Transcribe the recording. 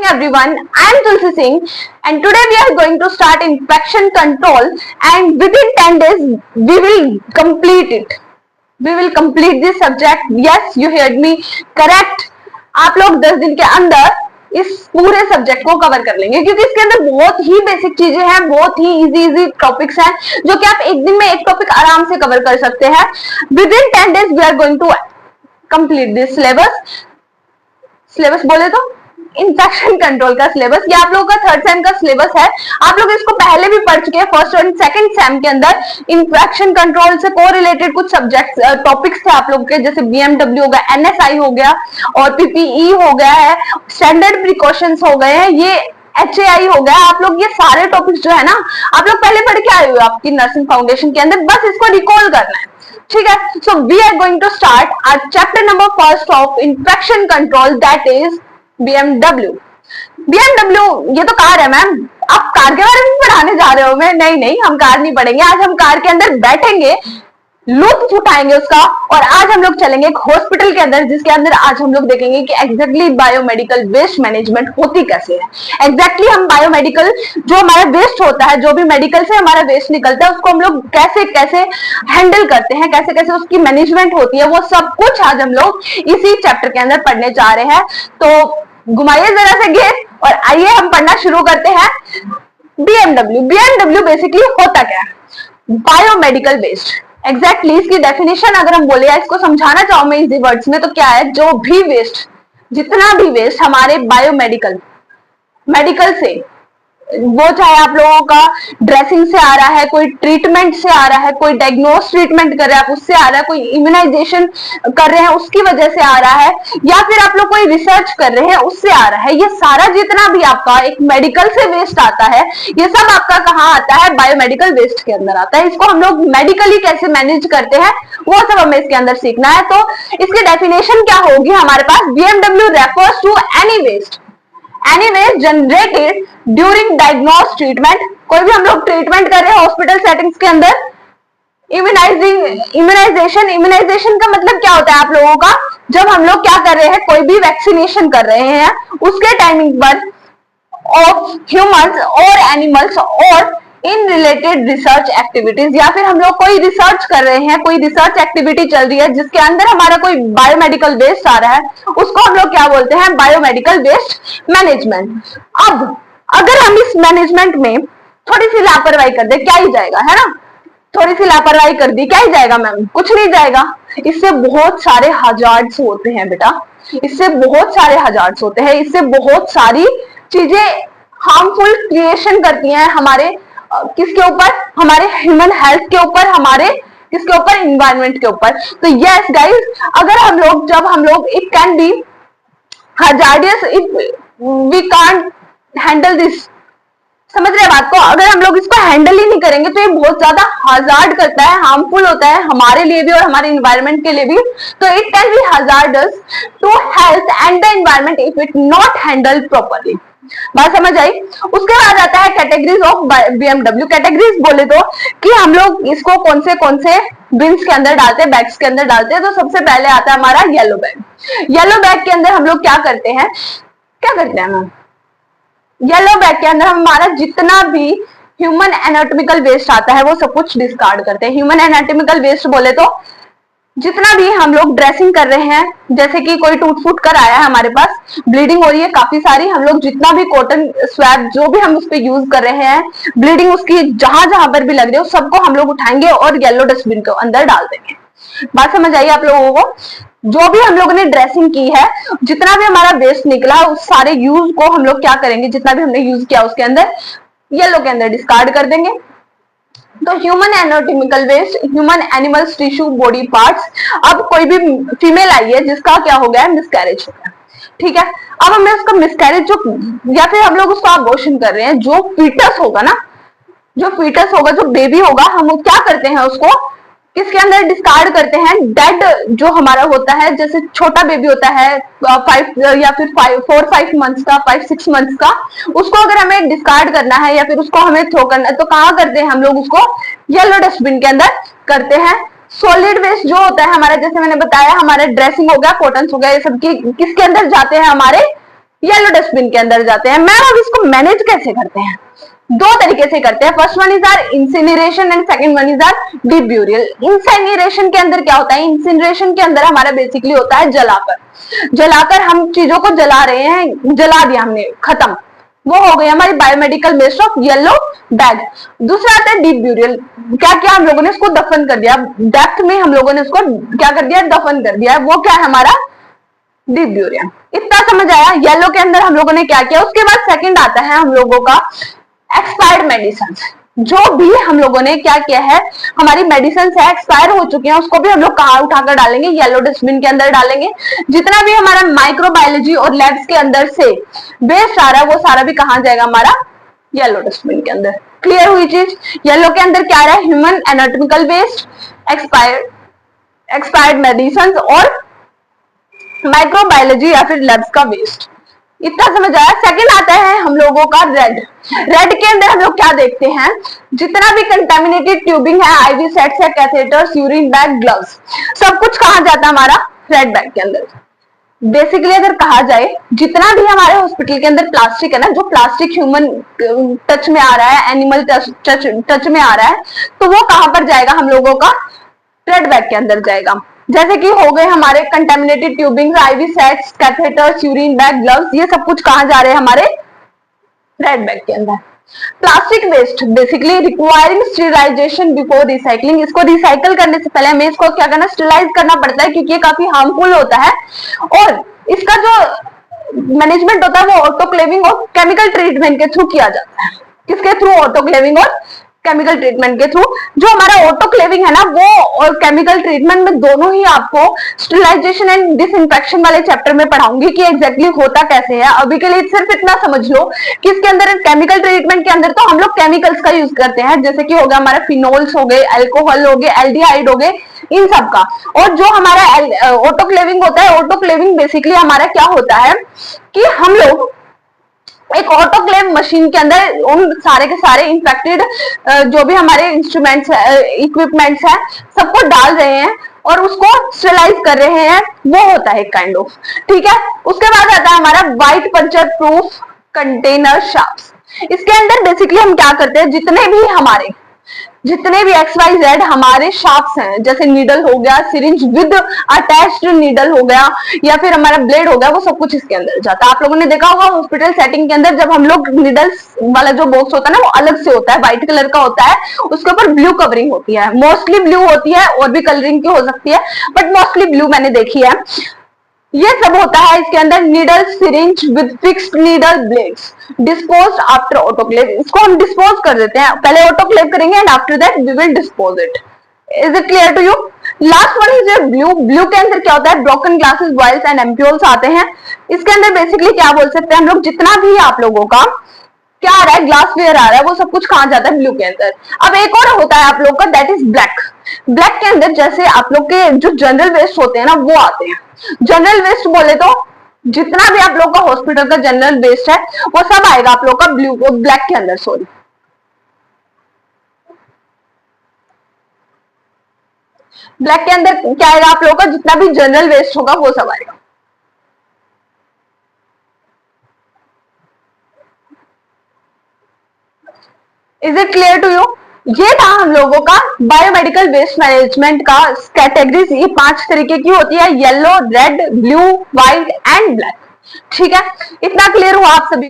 Everyone, I am Tulsi Singh and today we are going to start infection control and within 10 days we will complete it. We will complete this subject. Yes, you heard me correct. आप लोग 10 दिन के अंदर इस पूरे subject को cover कर लेंगे क्योंकि इसके अंदर बहुत ही बेसिक चीजें हैं, बहुत ही इजी टॉपिक्स हैं जो कि आप एक दिन में एक टॉपिक आराम से कवर कर सकते हैं. With in 10 days we are going to complete this syllabus बोले तो इंफेक्शन कंट्रोल का सिलेबस. ये आप लोगों का थर्ड सेम का सिलेबस है. आप लोग इसको पहले भी पढ़ चुके हैं. फर्स्ट और सेकंड सेम के अंदर इंफेक्शन कंट्रोल से को रिलेटेड कुछ सब्जेक्ट टॉपिक्स थे आप लोगों के, जैसे बीएमडब्ल्यू हो गया, एनएसआई हो गया और पीपीई हो गया है, स्टैंडर्ड प्रिकॉशंस हो गए हैं, ये एचएआई हो गया. आप लोग ये सारे टॉपिक्स जो है ना आप लोग पहले पढ़ के आए हुए आपकी नर्सिंग फाउंडेशन के अंदर, बस इसको रिकॉल करना है. ठीक है. So we are going to start our chapter number first of infection control, that is BMW. ये तो कार है मैम, आप कार के बारे में पढ़ाने जा रहे हो? मैं नहीं, हम कार नहीं पढ़ेंगे. आज हम कार के अंदर बैठेंगे, लुत्फ उठाएंगे उसका, और आज हम लोग चलेंगे एक हॉस्पिटल के अंदर जिसके अंदर आज हम लोग देखेंगे कि एग्जैक्टली बायोमेडिकल वेस्ट मैनेजमेंट होती कैसे है. एग्जैक्टली हम बायोमेडिकल जो हमारा वेस्ट होता है, जो भी मेडिकल से हमारा वेस्ट निकलता है, उसको हम लोग कैसे कैसे हैंडल करते हैं, कैसे कैसे उसकी मैनेजमेंट होती है, वो सब कुछ आज हम लोग इसी चैप्टर के अंदर पढ़ने जा रहे हैं. तो घुमाइए जरा से घेर और आइए हम पढ़ना शुरू करते हैं. बीएमडब्ल्यू बेसिकली होता क्या है? Biomedical waste. एग्जैक्टली इसकी डेफिनेशन अगर हम बोले या इसको समझाना चाहूं मैं इजी वर्ड्स में, तो क्या है? जो भी वेस्ट, जितना भी वेस्ट हमारे मेडिकल से, वो चाहे आप लोगों का ड्रेसिंग से आ रहा है, कोई ट्रीटमेंट से आ रहा है, कोई डायग्नोस ट्रीटमेंट कर रहे हैं आप उससे आ रहा है, कोई इम्यूनाइजेशन कर रहे हैं उसकी वजह से आ रहा है, या फिर आप लोग कोई रिसर्च कर रहे हैं उससे आ रहा है, ये सारा जितना भी आपका एक मेडिकल से वेस्ट आता है, ये सब आपका कहाँ आता है? बायोमेडिकल वेस्ट के अंदर आता है. इसको हम लोग मेडिकली कैसे मैनेज करते हैं वो सब हमें इसके अंदर सीखना है. तो इसकी डेफिनेशन क्या होगी हमारे पास? BMW refers to any waste generated during diagnose treatment. कोई भी हम लोग ट्रीटमेंट कर रहे हैं हॉस्पिटल सेटिंग्स के अंदर. इम्यूनाइजेशन का मतलब क्या होता है आप लोगों का? जब हम लोग क्या कर रहे हैं, कोई भी वैक्सीनेशन कर रहे हैं उसके टाइमिंग पर ऑफ ह्यूमंस और एनिमल्स और इन रिलेटेड रिसर्च एक्टिविटीज, या फिर हम लोग कोई रिसर्च कर रहे हैं, कोई रिसर्च एक्टिविटी चल रही है जिसके अंदर हमारा कोई बायोमेडिकल वेस्ट आ रहा है, उसको हम लोग क्या बोलते हैं? Biomedical waste management. अब अगर हम इस मैनेजमेंट में थोड़ी सी लापरवाही कर दे, क्या ही जाएगा, है ना? थोड़ी सी लापरवाही कर दी, क्या ही जाएगा मैम? कुछ नहीं जाएगा. इससे बहुत सारे हजार्ड्स होते हैं बेटा, इससे बहुत सारे हजार्ड्स होते हैं, इससे बहुत सारी चीजें हार्मफुल क्रिएशन करती हैं हमारे किसके ऊपर? हमारे ह्यूमन हेल्थ के ऊपर, हमारे किसके ऊपर? इन्वायरमेंट के ऊपर. तो यस गाइस, अगर जब हम लोग it can be hazardous if we can't handle this. समझ रहे बात को? अगर हम लोग इसको हैंडल ही नहीं करेंगे तो ये बहुत ज्यादा हजार्ड करता है, हार्मफुल होता है हमारे लिए भी और हमारे इन्वायरमेंट के लिए भी. तो it can be hazardous to health and the environment if it not handle properly. बात समझ आई? उसके बाद आता है कैटेगरीज ऑफ बीएमडब्ल्यू. कैटेगरीज बोले तो कि हम लोग इसको कौन से बिन्स के अंदर डालते हैं, बैग्स के अंदर डालते हैं. तो सबसे पहले आता है हमारा येलो बैग. येलो बैग के अंदर हम लोग क्या करते हैं मैम? येलो बैग के अंदर हमारा जितना भी ह्यूमन एनाटॉमिकल वेस्ट आता है वो सब कुछ डिस्कार्ड करते हैं. ह्यूमन एनाटॉमिकल वेस्ट बोले तो जितना भी हम लोग ड्रेसिंग कर रहे हैं, जैसे कि कोई टूट फूट कर आया है हमारे पास, ब्लीडिंग हो रही है काफी सारी, हम लोग जितना भी कॉटन स्वैब जो भी हम उस पर यूज कर रहे हैं, ब्लीडिंग उसकी जहां जहां पर भी लग रही है सबको हम लोग उठाएंगे और येलो डस्टबिन के अंदर डाल देंगे. बात समझ आई आप लोगों को? जो भी हम लोगों ने ड्रेसिंग की है, जितना भी हमारा वेस्ट निकला, उस सारे यूज को हम लोग क्या करेंगे? जितना भी हमने यूज किया उसके अंदर येलो के अंदर डिस्कार्ड कर देंगे. तो human anatomical waste, human animals tissue body parts. अब कोई भी फीमेल आई है जिसका क्या हो गया है? मिसकैरेज हो गया. ठीक है. अब हमें उसका मिसकैरेज जो, या फिर हम लोग उसको अबॉर्शन कर रहे हैं, जो फीटस होगा ना, जो बेबी होगा, हम क्या करते हैं? उसको किसके अंदर डिस्कार्ड करते हैं? डेड जो हमारा होता है, जैसे छोटा बेबी होता है 5 या फिर 4-5 मंथ्स का, 5-6 मंथ्स का, उसको अगर हमें डिस्कार्ड करना है या फिर उसको हमें थ्रो करना है तो कहाँ करते हैं हम लोग? उसको येलो डस्टबिन के अंदर करते हैं. सॉलिड वेस्ट जो होता है हमारा, जैसे मैंने बताया, हमारा ड्रेसिंग हो गया, कॉटन हो गया, ये सब किसके अंदर जाते हैं? हमारे येलो डस्टबिन के अंदर जाते हैं। मैम अब इसको मैनेज कैसे करते हैं? दो तरीके से करते हैं। First one is are incineration and second one is are deep burial. Incineration के अंदर क्या होता है? इंसिनरेशन के अंदर हमारा बेसिकली होता है जलाकर हम चीजों को जला रहे हैं, जला दिया हमने, खत्म, वो हो गई हमारी biomedical waste of yellow bag. दूसरा आता है डीप ब्यूरियल। क्या क्या हम लोगों ने इसको दफन कर दिया, डेप्थ में हम लोगों ने इसको क्या कर दिया, दफन कर दिया, वो क्या है हमारा डीप ब्यूरियल। इतना समझ आया? येलो के अंदर हम लोगों ने क्या किया। उसके बाद सेकंड आता है हम लोगों का एक्सपायर्ड मेडिसिन। जो भी हम लोगों ने क्या किया है, हमारी मेडिसिन है एक्सपायर हो चुके हैं, उसको भी हम लोग कहाँ उठाकर डालेंगे, येलो डस्टबिन के अंदर डालेंगे। जितना भी हमारा माइक्रोबायोलॉजी और लैब्स के अंदर से वेस्ट आ रहा है वो सारा भी कहाँ जाएगा, हमारा येलो डस्टबिन के अंदर। क्लियर हुई चीज? येलो के अंदर क्या आ रहा है, human anatomical waste, expired medicine और माइक्रोबायोलॉजी या फिर लैब्स का वेस्ट। इतना समझ आया? सेकंड आता है हम लोगों का रेड। रेड के अंदर हम लोग क्या देखते हैं, जितना भी कंटेमिनेटेड ट्यूबिंग है, आईवी सेट्स है, कैथेटर्स, यूरिन बैग, ग्लव्स, सब कुछ कहाँ जाता है हमारा रेड बैग के अंदर। बेसिकली अगर कहा जाए, जितना भी हमारे हॉस्पिटल के अंदर प्लास्टिक है ना, जो प्लास्टिक ह्यूमन टच में आ रहा है, एनिमल टच में आ रहा है, तो वो कहां पर जाएगा, हम लोगों का रेड बैग के अंदर जाएगा। जैसे कि हो गए हमारे contaminated tubing, IV sets, catheters, urine bag, gloves, ये सब कुछ कहां जा रहे हैं, हमारे रेड बैग के अंदर। Plastic waste basically requiring sterilization before recycling. इसको रिसाइकल करने से पहले हमें इसको क्या करना, स्टेरिलाइज करना पड़ता है, क्योंकि ये काफी हार्मफुल होता है। और इसका जो मैनेजमेंट होता है वो ऑटोक्लेविंग और केमिकल ट्रीटमेंट के थ्रू किया जाता है। किसके थ्रू? ऑटोक्लेविंग और केमिकल ट्रीटमेंट के थ्रू। जो हमारा ऑटोक्लेविंग है ना, वो और केमिकल ट्रीटमेंट में दोनों ही आपको स्टेरिलाइजेशन एंड डिसइंफेक्शन वाले चैप्टर में पढ़ाऊंगी कि एग्जैक्टली होता कैसे है। अभी के लिए सिर्फ इतना समझ लो कि इसके अंदर केमिकल ट्रीटमेंट के अंदर तो हम लोग केमिकल्स का यूज करते हैं, जैसे कि हो गया हमारा फिनोल्स हो गए, अल्कोहल हो गए, एल्डिहाइड हो गए, इन सब का। और जो हमारा ऑटोक्लेविंग होता है, ऑटोक्लेविंग बेसिकली हमारा क्या होता है कि हम लोग एक ऑटोक्लेव मशीन के अंदर उन सारे के सारे इन्फेक्टेड जो भी हमारे इंस्ट्रूमेंट्स इक्विपमेंट्स हैं सबको डाल रहे हैं और उसको स्टेरिलाइज कर रहे हैं, वो होता है काइंड ऑफ। ठीक है, उसके बाद आता है हमारा white puncture proof container shafts. इसके अंदर बेसिकली हम क्या करते हैं, जितने भी XYZ हमारे शाफ्ट्स हैं, जैसे नीडल हो गया, सिरिंज विद अटैच्ड नीडल हो गया, या फिर हमारा ब्लेड हो गया, वो सब कुछ इसके अंदर जाता है। आप लोगों ने देखा होगा हॉस्पिटल सेटिंग के अंदर जब हम लोग नीडल्स वाला जो बॉक्स होता है ना, वो अलग से होता है, व्हाइट कलर का होता है, उसके ऊपर ब्लू कवरिंग होती है, मोस्टली ब्लू होती है, और भी कलरिंग की हो सकती है, बट मोस्टली ब्लू मैंने देखी है। ये सब होता है इसके अंदर। Needle syringe with fixed needle blades dispose after autoclave. इसको हम डिस्पोज कर देते हैं, पहले ऑटोक्लेव करेंगे and after that we will dispose it. Is it clear to you? Last one is blue. Blue के अंदर क्या होता है, broken glasses, vials and ampoules आते हैं। इसके अंदर बेसिकली क्या बोल सकते हैं हम लोग, जितना भी आप लोगों का क्या आ रहा है, ग्लास वेयर आ रहा है, वो सब कुछ कहाँ जाता है, ब्लू के अंदर। अब एक और होता है आप लोग का, दैट इज ब्लैक। ब्लैक के अंदर जैसे आप लोग के जो जनरल वेस्ट होते हैं ना, वो आते हैं। जनरल वेस्ट बोले तो जितना भी आप लोग का हॉस्पिटल का जनरल वेस्ट है वो सब आएगा आप लोग का ब्लैक के अंदर। सॉरी, ब्लैक के अंदर क्या आएगा आप लोग का, जितना भी जनरल वेस्ट होगा वो सब आएगा। Is it clear to you? ये था हम लोगों का बायोमेडिकल वेस्ट मैनेजमेंट का कैटेगरीज। ये 5 तरीके की होती है, yellow, red, blue, white and black. ठीक है, इतना क्लियर हुआ आप सभी?